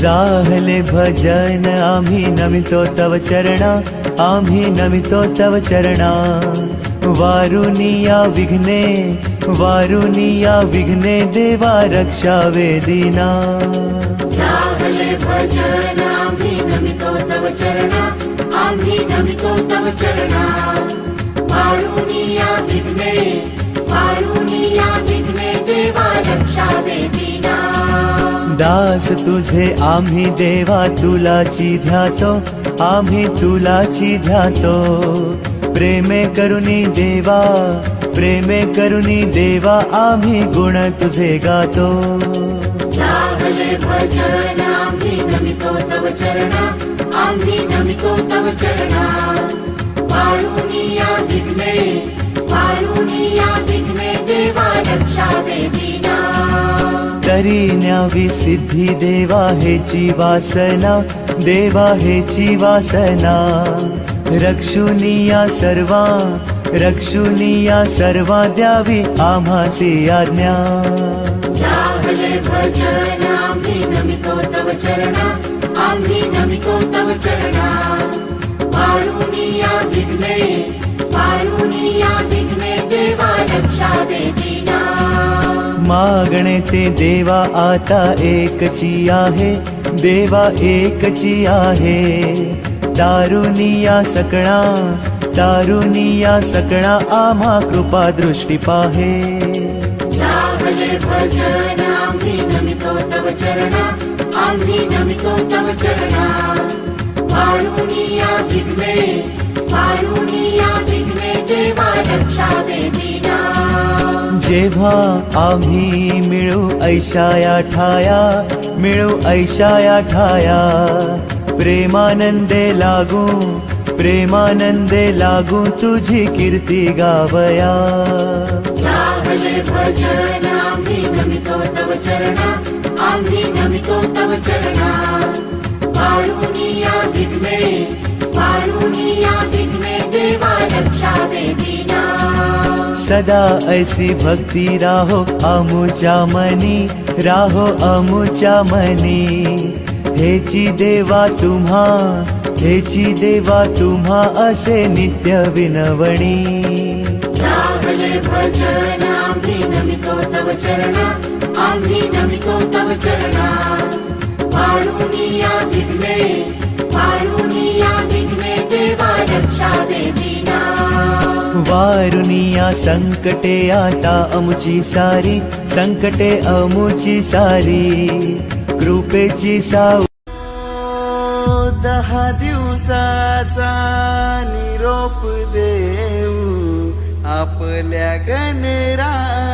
जाहले भजन आम्ही नमितो तव चरणा, आम्ही नमितो तव चरणा। वारुनिया विघ्ने, वारुनिया विघ्ने देवा रक्षावे दीना। जाहले भजन आम्ही नमितो तव चरणा, आम्ही नमितो तव चरणा। वारुनिया विघ्ने, वारुनिया विघ्ने देवा रक्षावे दीना। दास तुझे आम्ही देवा तुलाची ध्यातो, आम्ही तुलाची ध्यातो। प्रेमे करुणी देवा, प्रेमे करुणी देवा आम्ही गुण तुझे गातो। जाहले भजन आम्ही नमितो तव चरणा, आम्ही नमितो तव चरणा। वारुनिया विघ्ने, वारुनिया विघ्ने देवा रक्षावे दीना। तरी न्यावी सिद्धी देवा हेची वासना, देवा हेची वासना। रक्षुनिया सर्वा, रक्षुनिया सर्वा द्यावी आम्हासी आज्ञा। जाहले भजन आम्ही नमितो तव चरणा, आम्ही नमितो तव चरणा। वारुनिया विघ्ने, वारुनिया विघ्ने देवा रक्षावे दीना। मागणे ते देवा आता एकची आहे, देवा एकची आहे। तारुनिया सकळा, तारुनिया सकळा आम्हा कृपा दृष्टी पाहे। जाहले भजन आम्ही नमितो तव चरणा, आम्ही नमितो तव चरणा। वारुनिया विघ्ने, वारुनिया विघ्ने देवा रक्षावे दीना। जेव्हा आम्ही मिळू ऐशाया ठाया, मिळू ऐशाया ठाया। प्रेमानंदे लागू, प्रेमानंदे लागू तुझी कीर्ती गावया। जाहले भजन आम्ही नमितो तव चरणा, आम्ही नमितो तव चरणा। वारुनिया विघ्ने, वारुनिया विघ्ने देवा रक्षावे दीना। सदा ऐसी भक्ती राहो अमुच्या मनी, राहो अमुच्या मनी। हेची देवा तुम्हा, हेची देवा तुम्हा असे नित्य विनवणी। जाहले भजन आम्ही नमितो तव चरणा, आम्ही नमितो तव चरणा। वारुनिया विघ्ने, वारुनिया विघ्ने देवा रक्षावे दीना। वारुनिया संकटे आता अमुची सारी, संकटे अमुची सारी। कृपेची साव 10 दिवसाचा निरोप देऊ आपल्या गणरायाला।